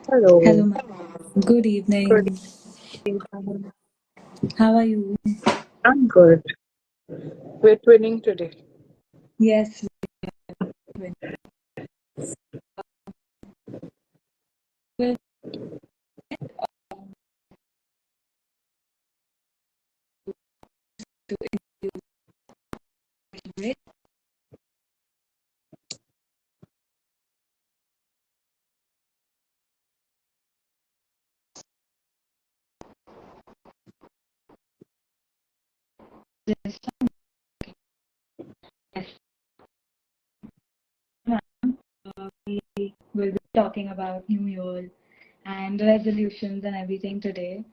Hello, Hello. ma'am. Good Good evening. evening. How are you? I'm good. We're twinning today. Yes, we will do it. This time, yes, ma'am. We will be talking about New Year and resolutions and everything today.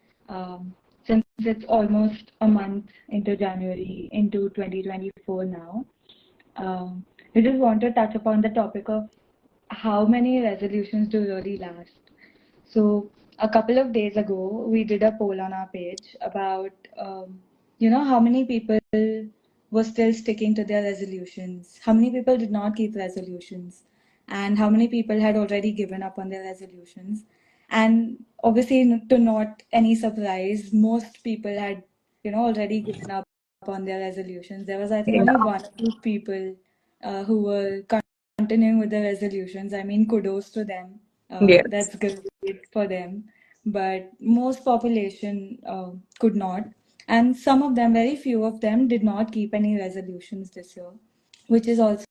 Since it's almost a month into January, into 2024 now, um, we just want to touch upon the topic of how many resolutions do really last. So a couple of days ago, we did a poll on our page about, how many people were still sticking to their resolutions, how many people did not keep resolutions, and how many people had already given up on their resolutions. And obviously, to not any surprise, most people had, already given up on their resolutions. There was, I think, only Yeah. one or two people who were continuing with the resolutions. I mean, kudos to them. Yes. That's great for them. But most population could not. And some of them, very few of them, did not keep any resolutions this year, which is also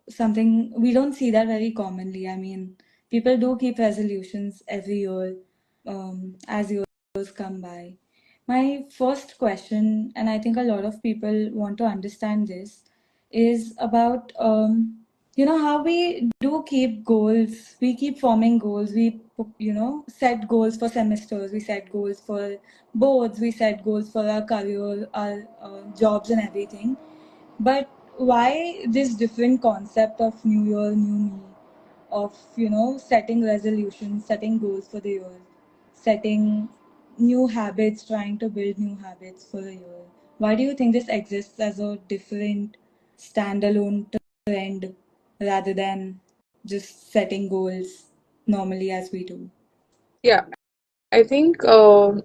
something we don't see that very commonly. I mean, people do keep resolutions every year as years come by. My first question, and I think a lot of people want to understand this, is about how we do keep goals. We keep forming goals. We set goals for semesters. We set goals for boards. We set goals for our career, our jobs, and everything. But why this different concept of new year, new me, of setting resolutions, setting goals for the year, setting new habits, trying to build new habits for the year? Why do you think this exists as a different standalone trend rather than just setting goals normally as we do? Yeah. I think, first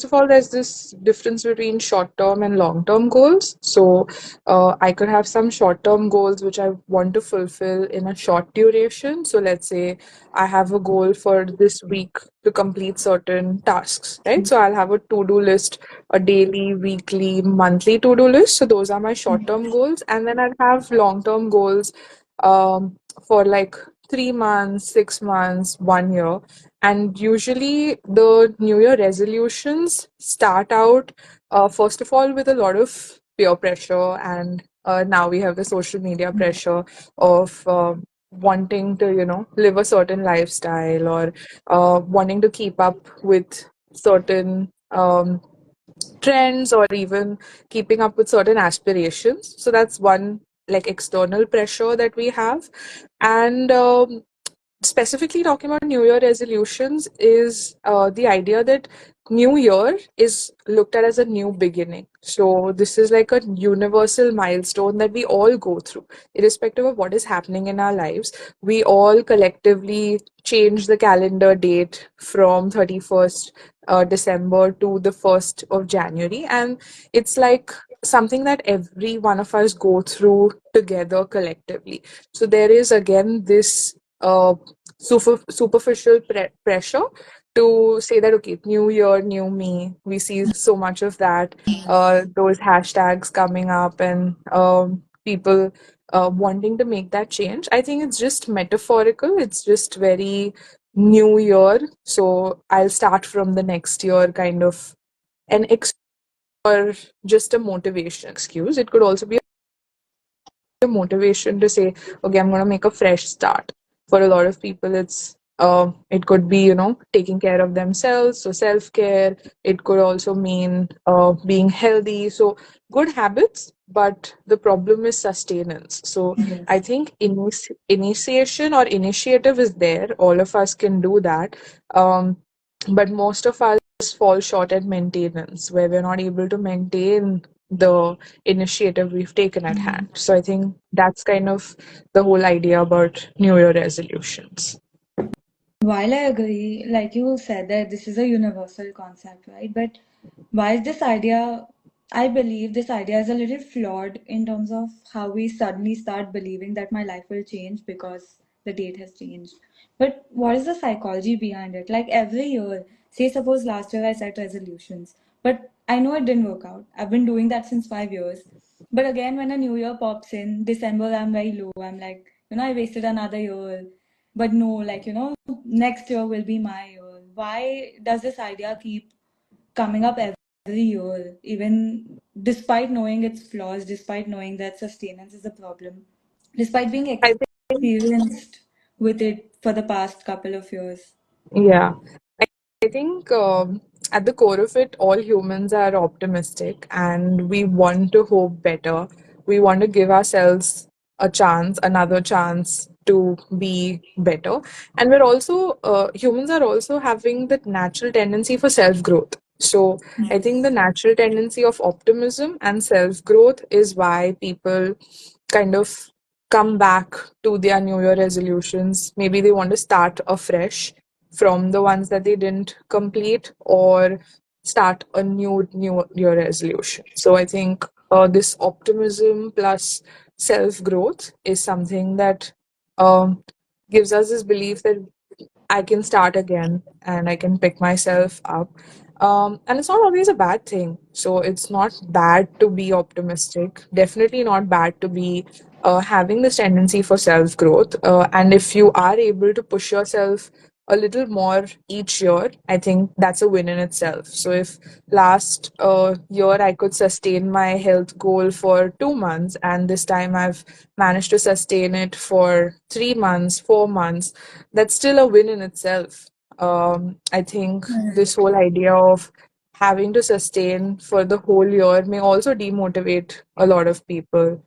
of all, there's this difference between short term and long term goals. So, I could have some short term goals which I want to fulfill in a short duration. So, let's say I have a goal for this week to complete certain tasks, right? So, I'll have a to do list, a daily, weekly, monthly to do list. So, those are my short term goals. And then I'll have long term goals for like 3 months, 6 months, 1 year. And usually, the New Year resolutions start out, first of all, with a lot of peer pressure. And now we have the social media pressure of wanting to, live a certain lifestyle or wanting to keep up with certain trends or even keeping up with certain aspirations. So that's one like external pressure that we have. And specifically talking about New Year resolutions is the idea that New Year is looked at as a new beginning. So this is like a universal milestone that we all go through, irrespective of what is happening in our lives. We all collectively change the calendar date from 31st December to the 1st of January, and it's like something that every one of us go through together collectively. So there is again this superficial pressure to say that okay, new year, new me. We see so much of that, those hashtags coming up, and people wanting to make that change. I think it's just metaphorical. It's just very new year, so I'll start from the next year kind of an or just a motivation excuse. It could also be a motivation to say, okay, I'm going to make a fresh start. For a lot of people, it could be taking care of themselves, so self care. It could also mean being healthy. So good habits, but the problem is sustenance. So I Yes. think initiation or initiative is there. All of us can do that, but most of us fall short at maintenance, where we're not able to maintain the initiative we've taken at hand. So I think that's kind of the whole idea about New Year resolutions. while I agree, like you said, that this is a universal concept, right? But why is this idea? I believe this idea is a little flawed in terms of how we suddenly start believing that my life will change because the date has changed. But what is the psychology behind it? Like every year, say, suppose last year I set resolutions, but I know it didn't work out. I've been doing that since 5 years. But again, when a new year pops in, December, I'm very low. I'm like, I wasted another year. But no, like, next year will be my year. Why does this idea keep coming up every year, even despite knowing its flaws, despite knowing that sustenance is a problem, despite being I think, experienced with it for the past couple of years? yeah. I think at the core of it, all humans are optimistic and we want to hope better. We want to give ourselves a chance, another chance to be better. And humans are also having the natural tendency for self growth. So I think the Yes. natural tendency of optimism and self growth is why people kind of come back to their New Year resolutions. Maybe they want to start afresh from the ones that they didn't complete or start a new year resolution. So I think this optimism plus self growth is something that um, gives us this belief that I can start again and I can pick myself up. And it's not always a bad thing. So it's not bad to be optimistic. Definitely not bad to be having this tendency for self growth. And if you are able to push yourself a little more each year, I think that's a win in itself. So if last year I could sustain my health goal for 2 months, and this time I've managed to sustain it for 3 months, 4 months, that's still a win in itself. I think this whole idea of having to sustain for the whole year may also demotivate a lot of people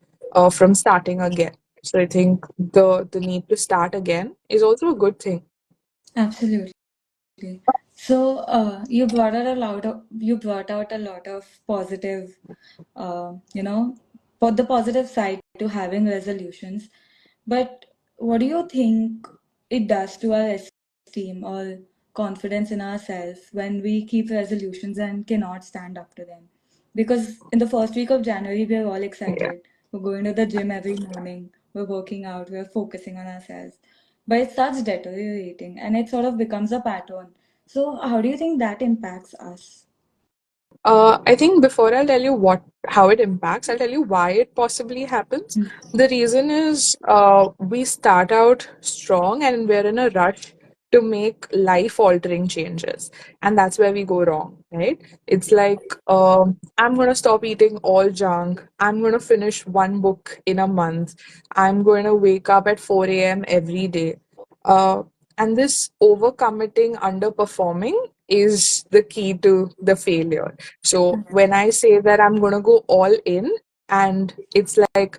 from starting again. So I think the need to start again is also a good thing. Absolutely. So, you brought out a lot of positive, for the positive side to having resolutions. But what do you think it does to our esteem or confidence in ourselves when we keep resolutions and cannot stand up to them? Because in the first week of January, we are all Yeah. excited. We're going to the gym every morning. We're working out. We're focusing on ourselves. But it starts deteriorating and it sort of becomes a pattern. So, how do you think that impacts us? I think before I'll tell you how it impacts, I'll tell you why it possibly happens. The reason is we start out strong and we're in a rush to make life altering changes. And that's where we go wrong, right? It's like, I'm going to stop eating all junk. I'm going to finish one book in a month. I'm going to wake up at 4 a.m. every day. Uh, and this overcommitting, underperforming is the key to the failure. So when I say that I'm going to go all in, and it's like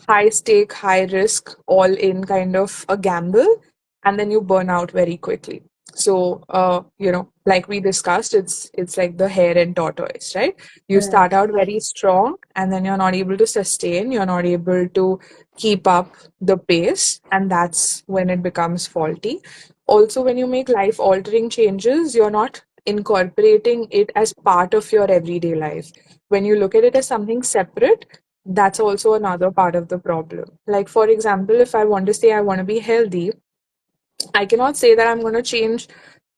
high stake, high risk, all in kind of a gamble, and then you burn out very quickly. So, like we discussed, it's like the hare and tortoise, right? You start Right. out very strong, and then you're not able to sustain. You're not able to keep up the pace, and that's when it becomes faulty. Also, when you make life altering changes, you're not incorporating it as part of your everyday life. When you look at it as something separate, that's also another part of the problem. Like, for example, if I want to say I want to be healthy, I cannot say that I'm going to change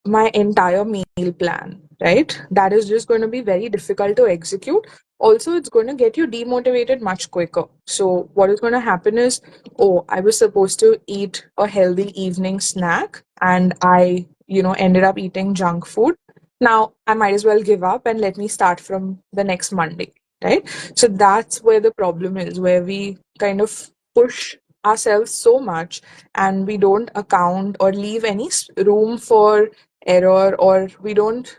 my entire meal plan, right? That is just going to be very difficult to execute. Also, it's going to get you demotivated much quicker. So, what is going to happen is, oh, I was supposed to eat a healthy evening snack and I, ended up eating junk food. Now, I might as well give up and let me start from the next Monday, right? So, that's where the problem is, where we kind of push ourselves so much and we don't account or leave any room for error, or we don't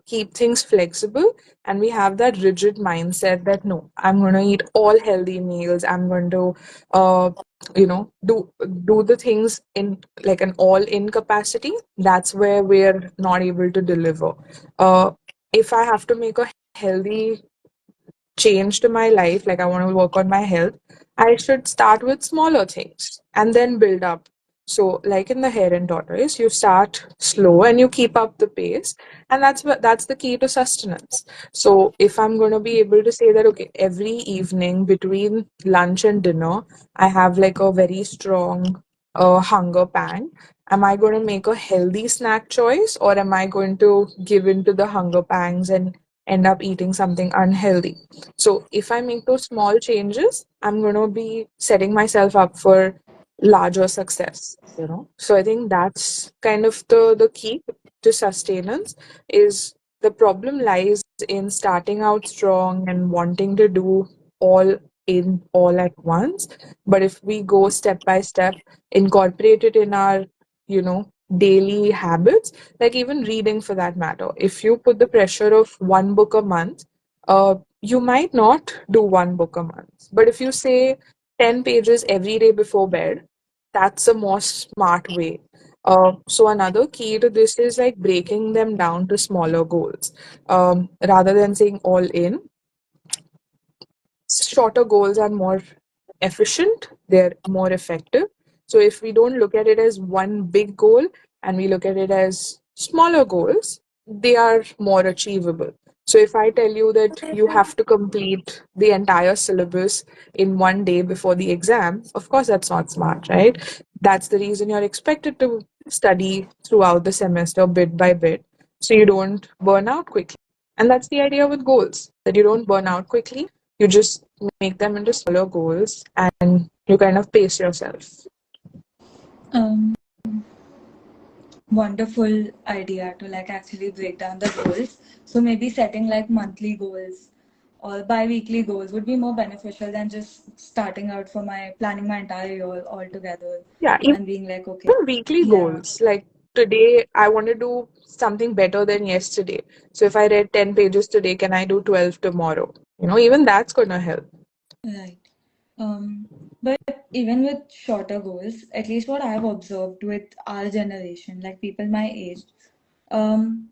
keep things flexible, and we have that rigid mindset that no, I'm going to eat all healthy meals, I'm going to uh, do the things in like an all in capacity. That's where we're not able to deliver. uh, if I have to make a healthy change to my life, like I want to work on my health, I should start with smaller things and then build up. So, like in the hare and tortoise, you start slow and you keep up the pace, and that's the key to sustenance. So, if I'm going to be able to say that, okay, every evening between lunch and dinner, I have like a very strong hunger pang. Am I going to make a healthy snack choice, or am I going to give in to the hunger pangs and end up eating something unhealthy? So, if I make those small changes, I'm going to be setting myself up for larger success, you know. So I think that's kind of the key to sustenance. Is the problem lies in starting out strong and wanting to do all in all at once. But if we go step by step, incorporate it in our, you know, daily habits, like even reading for that matter, if you put the pressure of one book a month, you might not do one book a month. But if you say 10 pages every day before bed, that's a more smart way. So another key to this is like breaking them down to smaller goals. Rather than saying all in, shorter goals are more efficient, they're more effective. So if we don't look at it as one big goal and we look at it as smaller goals, they are more achievable. So if I tell you that you have to complete the entire syllabus in one day before the exam, of course that's not smart, right? That's the reason you're expected to study throughout the semester bit by bit so you don't burn out quickly. And that's the idea with goals, that you don't burn out quickly, you just make them into smaller goals and you kind of pace yourself. Um, Wonderful idea to like actually break down the goals. So maybe setting like monthly goals or bi-weekly goals would be more beneficial than just starting out for my planning my entire year all together Yeah, even and being like, okay, weekly yeah, goals. Like today, I want to do something better than yesterday. So if I read 10 pages today, can I do 12 tomorrow? You know, even that's going to help. right. But even with shorter goals, at least what I've observed with our generation, like people my age, um,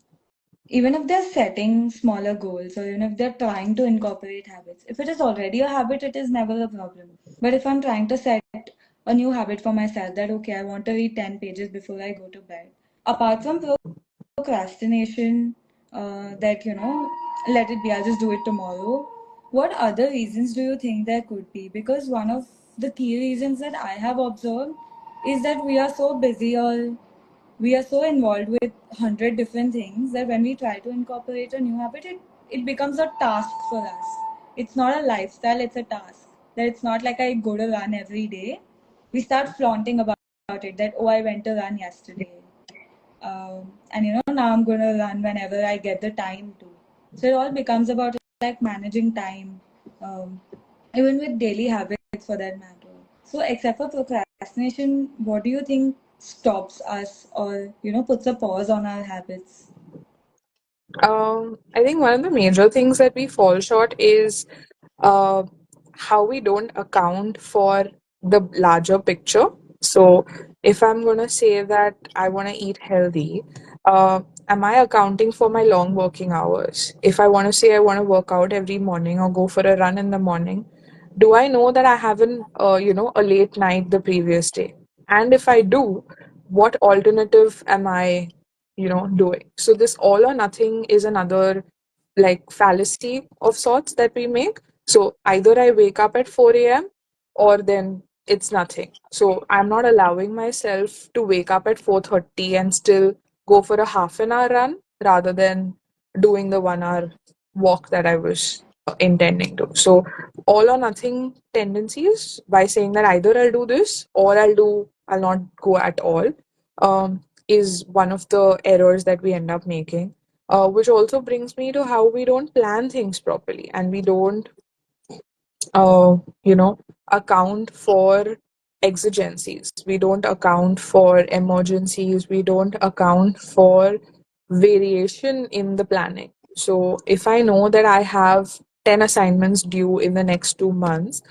even if they're setting smaller goals or even if they're trying to incorporate habits, if it is already a habit, it is never a problem. But if I'm trying to set a new habit for myself that, okay, I want to read 10 pages before I go to bed, apart from procrastination, that, let it be, I'll just do it tomorrow. What other reasons do you think there could be? Because one of the key reasons that I have observed is that we are so busy or we are so involved with 100 different things that when we try to incorporate a new habit, it becomes a task for us. It's not a lifestyle, it's a task. That it's not like I go to run every day. We start flaunting about it that, oh, I went to run yesterday. And now I'm going to run whenever I get the time to. So it all becomes about like managing time, um, even with daily habits for that matter. So except for procrastination, what do you think stops us or puts a pause on our habits? I think one of the major things that we fall short is uh, how we don't account for the larger picture. So, if I'm going to say that I want to eat healthy, am I accounting for my long working hours? If I want to say I want to work out every morning or go for a run in the morning, do I know that I haven't, a late night the previous day? And if I do, what alternative am I, doing? So, this all or nothing is another like fallacy of sorts that we make. So either I wake up at 4 a.m. or then it's nothing. So I'm not allowing myself to wake up at 4:30 and still go for a half an hour run rather than doing the 1 hour walk that I was intending to. So all or nothing tendencies by saying that either I'll do this or I'll not go at all, is one of the errors that we end up making, which also brings me to how we don't plan things properly and we don't, uh, you know, account for exigencies. We don't account for emergencies. We don't account for variation in the planning. So if I know that I have 10 assignments due in the next 2 months,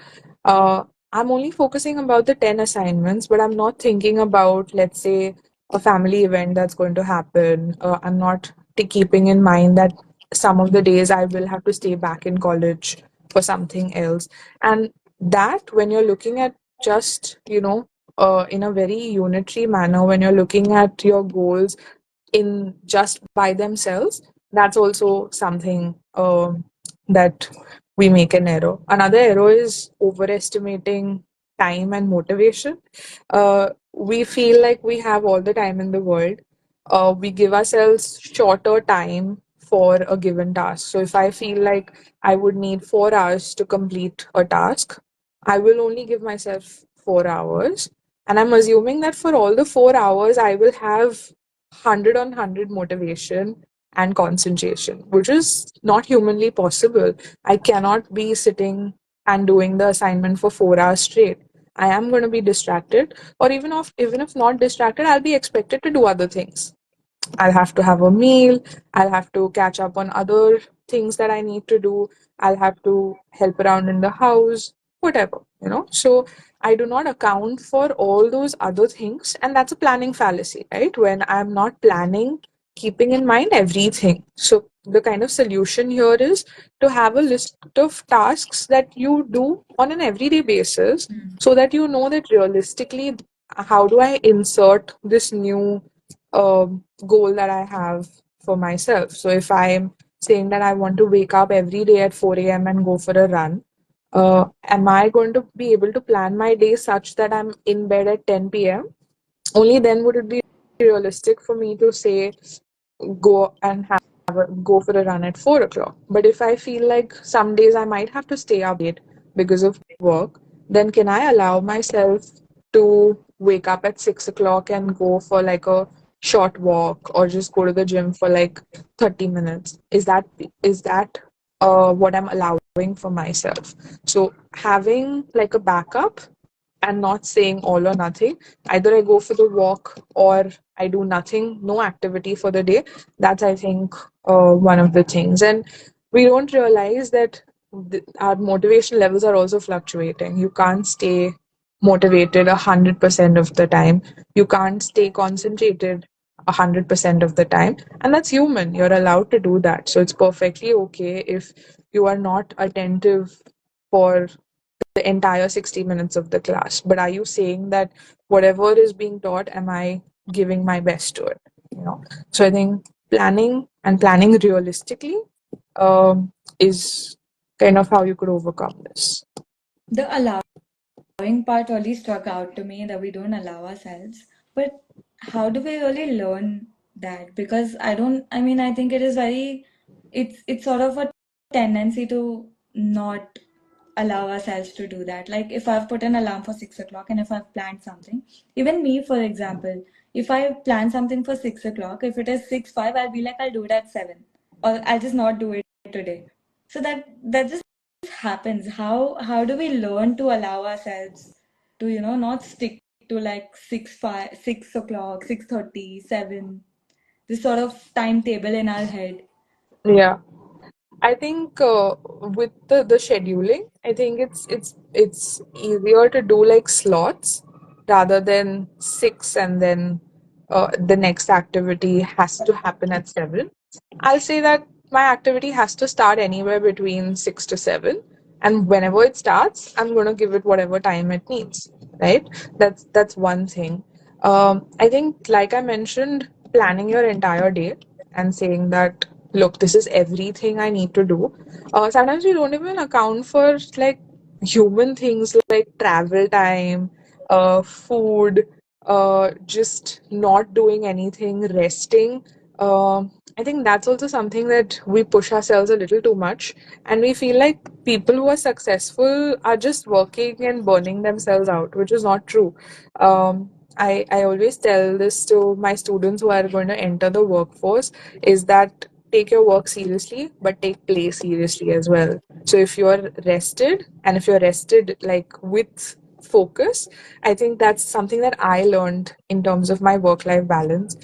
uh, I'm only focusing about the 10 assignments, but I'm not thinking about, let's say, a family event that's going to happen. I'm not keeping in mind that some of the days I will have to stay back in college for something else. And that, when you're looking at just, in a very unitary manner, when you're looking at your goals in just by themselves, that's also something that we make an error. Another error is overestimating time and motivation. We feel like we have all the time in the world. We give ourselves shorter time for a given task. So if I feel like I would need 4 hours to complete a task, I will only give myself 4 hours. And I'm assuming that for all the 4 hours, I will have 100 on 100 motivation and concentration, which is not humanly possible. I cannot be sitting and doing the assignment for 4 hours straight. I am going to be distracted, or even if not distracted, I'll be expected to do other things. I'll have to have a meal. I'll have to catch up on other things that I need to do. I'll have to help around in the house, whatever. So I do not account for all those other things. And that's a planning fallacy, right? When I'm not planning, keeping in mind everything. So the kind of solution here is to have a list of tasks that you do on an everyday basis, so that you know that realistically, how do I insert this new goal that I have for myself. So if I'm saying that I want to wake up every day at 4 a.m. and go for a run, am I going to be able to plan my day such that I'm in bed at 10 p.m.? Only then would it be realistic for me to say go and go for a run at 4 o'clock. But if I feel like some days I might have to stay up late because of work, then can I allow myself to wake up at 6 o'clock and go for like a short walk, or just go to the gym for like 30 minutes? Is that what I'm allowing for myself? So having like a backup and not saying all or nothing. Either I go for the walk or I do nothing, no activity for the day. That's, I think, one of the things. And we don't realize that our motivation levels are also fluctuating. You can't stay motivated 100% of the time. You can't stay concentrated 100% of the time. And that's human. You're allowed to do that. So it's perfectly okay if you are not attentive for the entire 60 minutes of the class. But are you saying that whatever is being taught, am I giving my best to it? So I think planning realistically is kind of how you could overcome this. The allowing part really struck out to me, that we don't allow ourselves. But how do we really learn that? Because I mean, I think it is it's sort of a tendency to not allow ourselves to do that. Like if I've put an alarm for 6 o'clock and if I've planned something, even me, for example, if I plan something for 6 o'clock, if it is 6:05, I'll be like, I'll do it at 7, or I'll just not do it today. So that just happens. How do we learn to allow ourselves to, not stick to like 6 o'clock, 6:30, 7, this sort of timetable in our head? Yeah. I think with the scheduling, I think it's easier to do like slots rather than six, and then the next activity has to happen at 7. I'll say that my activity has to start anywhere between 6 to 7, and whenever it starts, I'm going to give it whatever time it needs. Right? That's one thing. I think, like I mentioned, planning your entire day and saying that, look, this is everything I need to do. Sometimes we don't even account for like human things like travel time, food, just not doing anything, resting. I think that's also something that we push ourselves a little too much, and we feel like people who are successful are just working and burning themselves out, which is not true. I always tell this to my students who are going to enter the workforce, is that take your work seriously, but take play seriously as well. So if you're rested, and if you're rested like with focus, I think that's something that I learned in terms of my work life balance.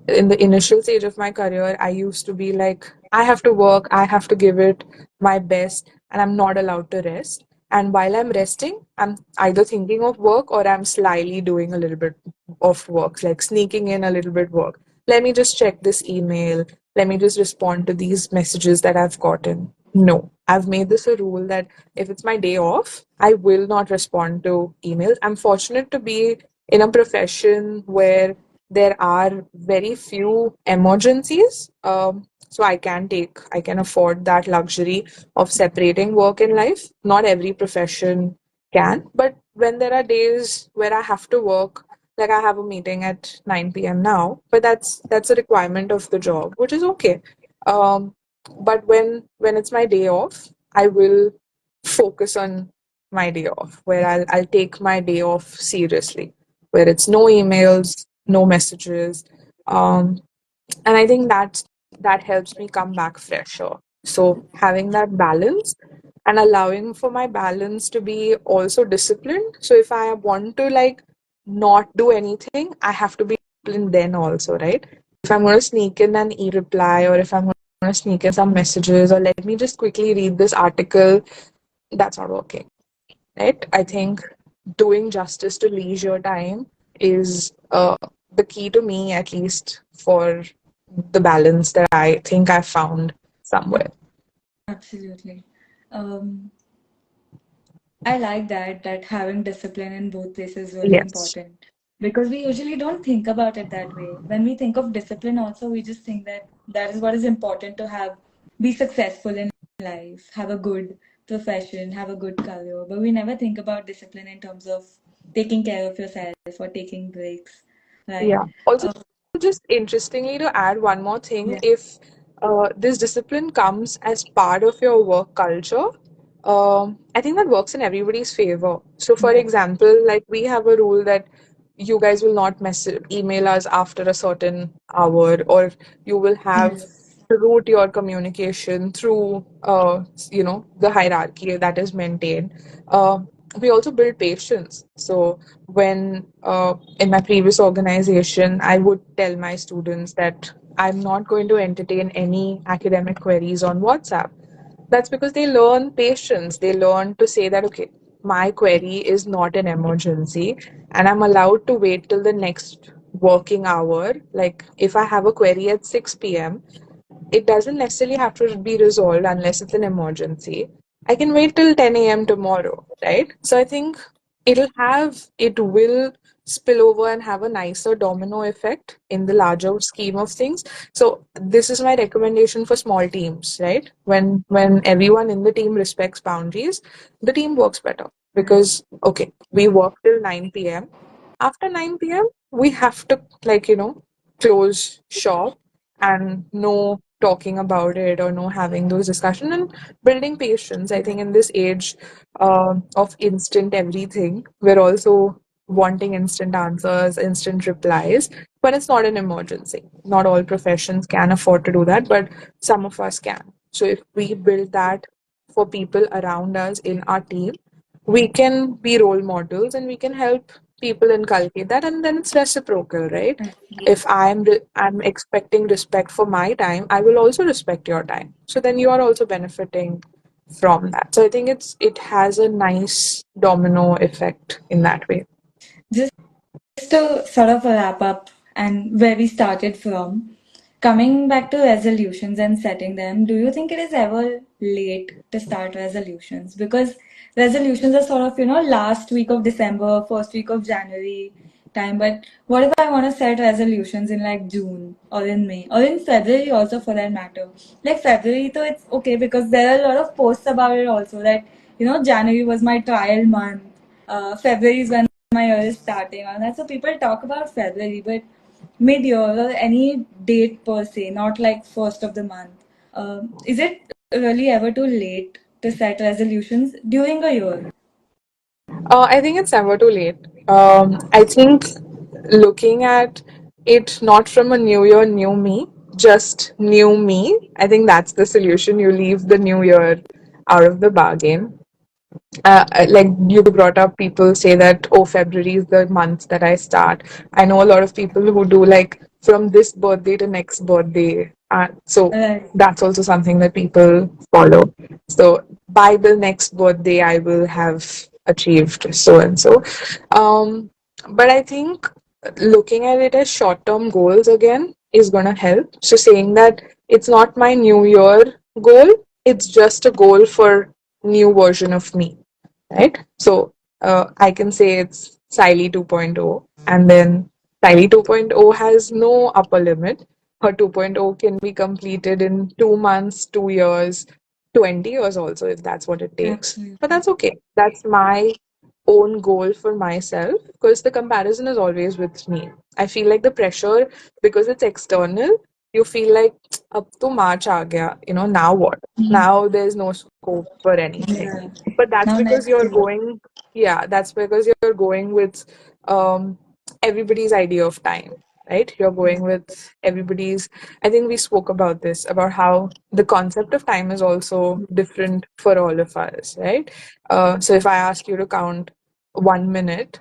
In the initial stage of my career, I used to be like, I have to work, I have to give it my best, and I'm not allowed to rest. And while I'm resting, I'm either thinking of work or I'm slyly doing a little bit of work, like sneaking in a little bit work. Let me just check this email. Let me just respond to these messages that I've gotten. No. I've made this a rule that if it's my day off, I will not respond to emails. I'm fortunate to be in a profession where there are very few emergencies. So I can afford that luxury of separating work and life. Not every profession can, but when there are days where I have to work, like I have a meeting at 9 p.m. now, but that's a requirement of the job, which is okay. Um, but when it's my day off, I will focus on my day off, where I'll take my day off seriously, where it's no emails, no messages. And I think that helps me come back fresher. So having that balance and allowing for my balance to be also disciplined. So if I want to like not do anything, I have to be disciplined then also, right? If I'm going to sneak in an e-reply, or if I'm going to sneak in some messages, or let me just quickly read this article, that's not working, right? I think doing justice to leisure time is the key to me, at least for the balance that I think I found somewhere. Absolutely. Um, I like that having discipline in both places is really Yes. important because we usually don't think about it that way. When we think of discipline, also we just think that that is what is important to have, be successful in life, have a good profession, have a good career. But we never think about discipline in terms of taking care of yourself or taking breaks, right? Yeah. Also, Uh, just interestingly, to add one more thing, yeah. if this discipline comes as part of your work culture, I think that works in everybody's favor. So, for Yeah. example, like we have a rule that you guys will not email us after a certain hour, or you will have Yes. to route your communication through, the hierarchy that is maintained. We also build patience. So when in my previous organization, I would tell my students that I'm not going to entertain any academic queries on WhatsApp. That's because they learn patience. They learn to say that, okay, my query is not an emergency, and I'm allowed to wait till the next working hour. Like if I have a query at 6 p.m., it doesn't necessarily have to be resolved unless it's an emergency. I can wait till 10 a.m. tomorrow, right? So I think it will spill over and have a nicer domino effect in the larger scheme of things. So this is my recommendation for small teams, right? When everyone in the team respects boundaries, the team works better because okay, we work till 9 p.m. After 9 p.m., we have to close shop, and no talking about it or no having those discussions, and building patience. I think in this age of instant everything, we're also wanting instant answers, instant replies, but it's not an emergency. Not all professions can afford to do that, but some of us can. So if we build that for people around us in our team, we can be role models and we can help people inculcate that, and then it's reciprocal, right? If I'm expecting respect for my time, I will also respect your time, so then you are also benefiting from that. So I think it has a nice domino effect in that way. Just to sort of wrap up and where we started from, coming back to resolutions and setting them, do you think it is ever late to start resolutions? Because resolutions are sort of, last week of December, first week of January time. But what if I want to set resolutions in like June or in May or in February also for that matter? Like February, though it's okay because there are a lot of posts about it also that, January was my trial month. February is when my year is starting and that. So people talk about February, but mid-year or any date per se, not like first of the month. Is it really ever too late to set resolutions during a year? I think it's never too late. I think looking at it not from a new year, new me, just new me, I think that's the solution. You leave the new year out of the bargain. Like you brought up, people say that, oh, February is the month that I start. I know a lot of people who do like from this birthday to next birthday. So Right. that's also something that people follow. So by the next birthday, I will have achieved so and so. Um, but I think looking at it as short term goals again is going to help. So saying that it's not my new year goal, it's just a goal for new version of me, right? So I can say it's Sayli 2.0, and then Sayli 2.0 has no upper limit. Her 2.0 can be completed in 2 months, 2 years, 20 years also, if that's what it takes. But Absolutely. that's okay. That's my own goal for myself, because the comparison is always with me. I feel like the pressure, because it's external, you feel like up to March aa gaya, now what? Now there's no scope for anything. Yeah. But that's Now because next you're year. going, yeah, that's because you're going with um, everybody's idea of time, right? You're going with everybody's. I think we spoke about this, about how the concept of time is also different for all of us, right? So if I ask you to count 1 minute,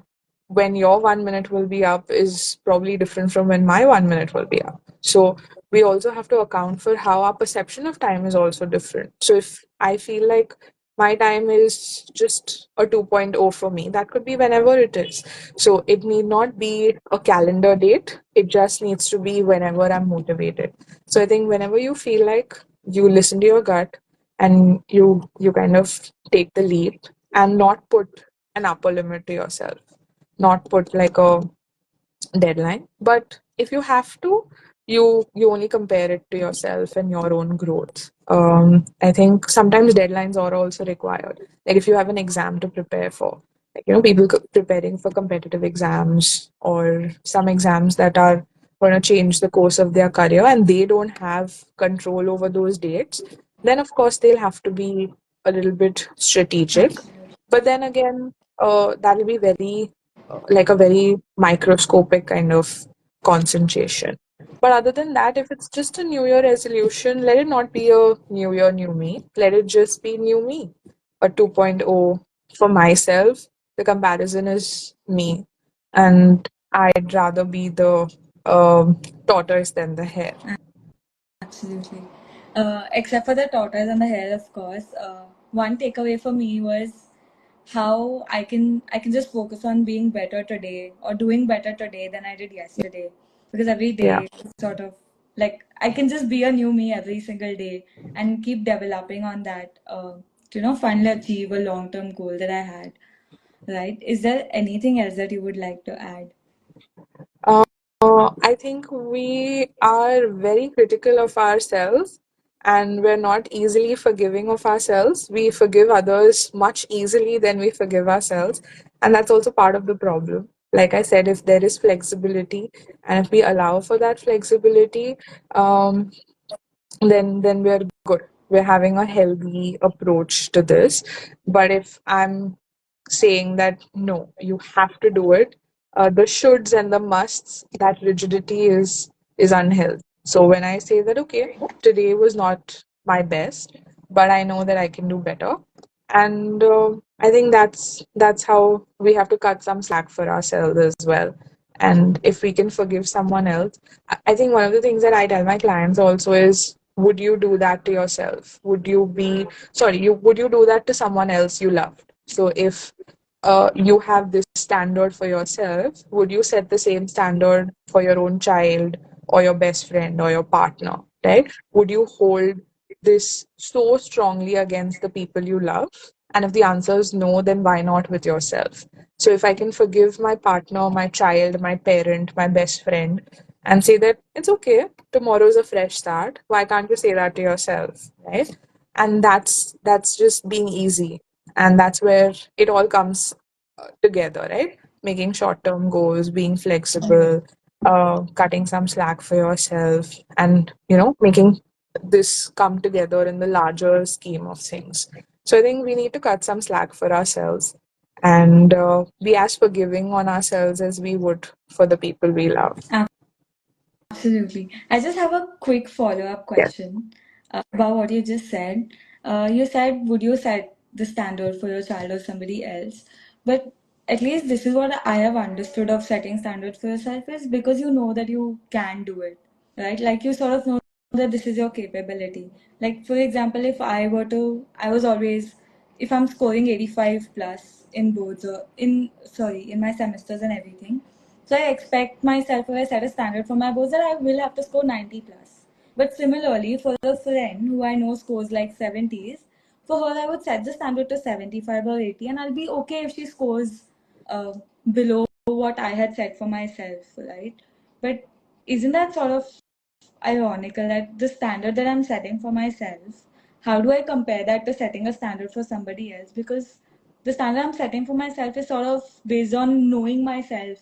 when your 1 minute will be up is probably different from when my 1 minute will be up. So we also have to account for how our perception of time is also different. So if I feel like my time is just a 2.0 for me, that could be whenever it is. So it need not be a calendar date, it just needs to be whenever I'm motivated. So I think whenever you feel like, you listen to your gut, and you kind of take the leap, and not put an upper limit to yourself, not put like a deadline. But if you have to, you only compare it to yourself and your own growth. I think sometimes deadlines are also required, like if you have an exam to prepare for, like people preparing for competitive exams, or some exams that are going to change the course of their career, and they don't have control over those dates, then of course they'll have to be a little bit strategic. Absolutely. But then again, that'll be very like a very microscopic kind of concentration. But other than that, if it's just a New Year resolution, let it not be a New Year, new me. Let it just be new me, a 2.0 for myself. The comparison is me. And I'd rather be the tortoise than the hare. Absolutely. Except for the tortoise and the hare, of course. One takeaway for me was how I can just focus on being better today or doing better today than I did yesterday. Because every Yeah. day is sort of like I can just be a new me every single day and keep developing on that finally achieve a long-term goal that I had. Right? Is there anything else that you would like to add? Uh, I think we are very critical of ourselves, and we're not easily forgiving of ourselves. We forgive others much easily than we forgive ourselves. And that's also part of the problem. Like I said, if there is flexibility, and if we allow for that flexibility, um, then we're good. We're having a healthy approach to this. But if I'm saying that no, you have to do it, the shoulds and the musts, that rigidity is unhealthy. So when I say that, okay, today was not my best, but I know that I can do better, and I think that's how we have to cut some slack for ourselves as well. And if we can forgive someone else, I think one of the things that I tell my clients also is, would you do that to yourself? Would you do that to someone else you loved? So if you have this standard for yourself, would you set the same standard for your own child, or your best friend, or your partner, right? Would you hold this so strongly against the people you love? And if the answer is no, then why not with yourself? So if I can forgive my partner, my child, my parent, my best friend, and say that it's okay, tomorrow's a fresh start, why can't you say that to yourself, right? And that's just being easy, and that's where it all comes together, right? Making short-term goals, being flexible, cutting some slack for yourself, and making this come together in the larger scheme of things. So I think we need to cut some slack for ourselves, and be as forgiving on ourselves as we would for the people we love. Absolutely. I just have a quick follow-up Yes. question about what you just said. You said, would you set the standard for your child or somebody else? But at least this is what I have understood of setting standards for yourself is because you know that you can do it, right? Like you sort of know that this is your capability. Like, for example, I was always, if I'm scoring 85 plus in boards or in my semesters and everything, so I expect myself, if I set a standard for my boards, that I will have to score 90 plus. But similarly, for a friend who I know scores like 70s, for her I would set the standard to 75 or 80, and I'll be okay if she scores uh, below what I had set for myself, right? But isn't that sort of ironical that the standard that I'm setting for myself, how do I compare that to setting a standard for somebody else? Because the standard I'm setting for myself is sort of based on knowing myself,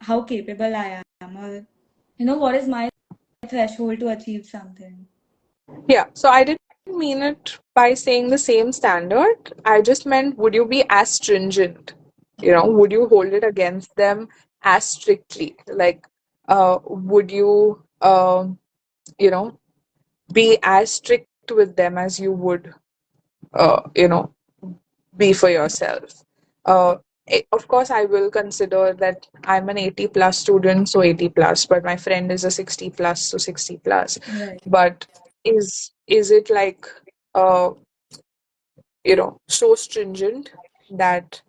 how capable I am, or what is my threshold to achieve something. Yeah, so I didn't mean it by saying the same standard. I just meant, would you be as stringent? Would you hold it against them as strictly? Like, would you, you know, be as strict with them as you would, uh, you know, be for yourself? Of course, I will consider that I'm an 80 plus student, so 80 plus, but my friend is a 60 plus, so 60 plus. Right, But is it like, uh, so stringent that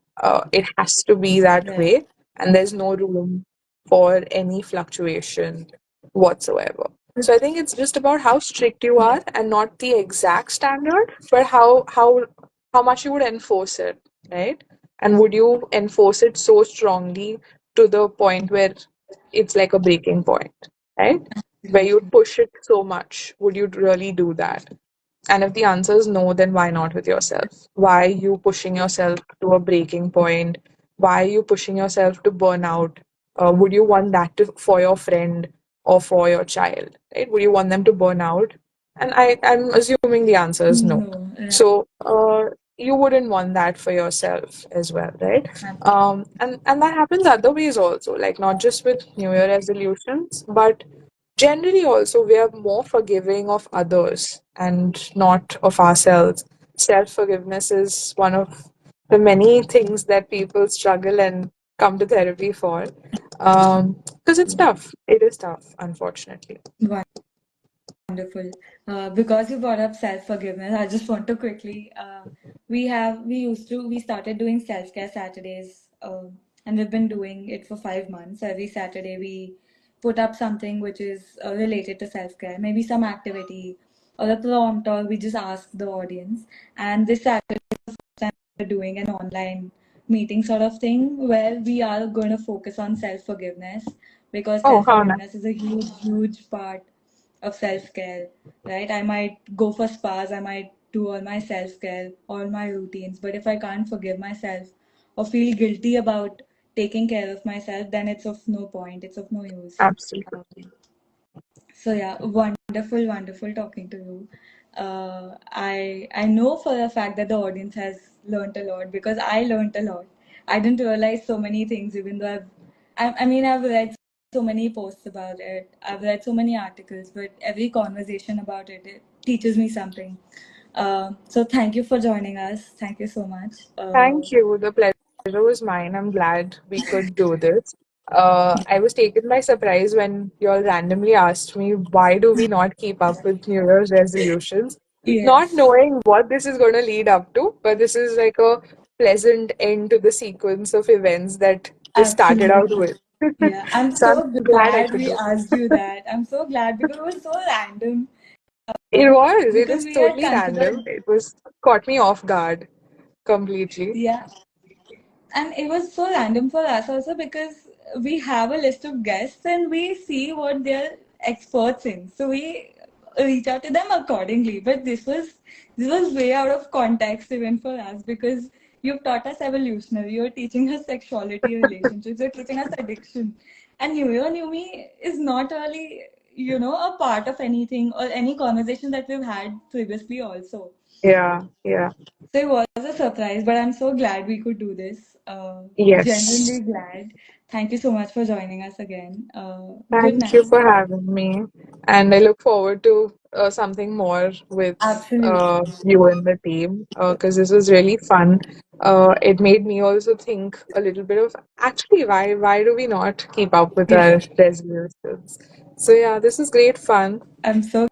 it has to be that right. way and there's no room for any fluctuation whatsoever? So I think it's just about how strict you Yeah. are and not the exact standard, but how much you would enforce it, right? And would you enforce it so strongly to the point where it's like a breaking point, right? Where you'd push it so much, would you really do that? And if the answer is no, then why not with yourself? Why are you pushing yourself to a breaking point? Why are you pushing yourself to burnout? Would you want that for your friend or for your child? Right? Would you want them to burn out? And I'm assuming the answer is no. No, right. So you wouldn't want that for yourself as well, right? And that happens other ways also, like not just with New Year resolutions, but generally also we are more forgiving of others and not of ourselves. Self forgiveness is one of the many things that people struggle and come to therapy for, because it's tough. It is tough, unfortunately. Wonderful. Because you brought up self-forgiveness, I just want to quickly, we started doing self-care Saturdays, and we've been doing it for 5 months. Every Saturday we put up something which is related to self-care, maybe some activity or a prompt, or we just ask the audience. And this Saturday we're doing an online meeting sort of thing where we are going to focus on self-forgiveness, because Oh, how nice. self-forgiveness is a huge, huge part of self-care, right? I might go for spas, I might do all my self-care, all my routines, but if I can't forgive myself or feel guilty about taking care of myself, then it's of no point, it's of no use. Absolutely. Um, so yeah, wonderful, wonderful talking to you. I know for a fact that the audience has learned a lot, because I learned a lot. I didn't realize so many things, even though I've read so many posts about it. I've read so many articles, but every conversation about it, it teaches me something. So thank you for joining us. Thank you so much. Thank you. The pleasure was mine. I'm glad we could do this. I was taken by surprise when you all randomly asked me, why do we not keep up with New Year's resolutions? Not Yes, knowing what this is going to lead up to, but this is like a pleasant end to the sequence of events that this started out absolutely. with. Yeah, I'm So I'm so glad I glad could we do asked you that. I'm so glad, because it was so random. it. It Because is we had totally random. considered, It was caught me off guard completely. yeah, and it was so random for us also, because we have a list of guests and we see what they're experts in. So we reach out to them accordingly. But this was way out of context even for us, because you've taught us evolutionary, you're teaching us sexuality, relationships, you're teaching us addiction. And New Year New Me is not really, a part of anything or any conversation that we've had previously also. Yeah, yeah. So it was a surprise, but I'm so glad we could do this. Yes. Genuinely glad. Thank you so much for joining us again. Good Thank you night. for having me. And I look forward to something more with Absolutely. you and the team, because this was really fun. It made me also think a little bit of, actually, why do we not keep up with Yeah, our resolutions? So yeah, this is great fun. I'm so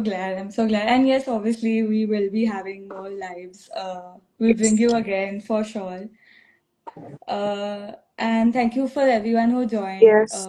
glad. I'm so glad. And yes, obviously, we will be having more lives. We'll bring Yes. you again for sure. And thank you for everyone who joined. Yes.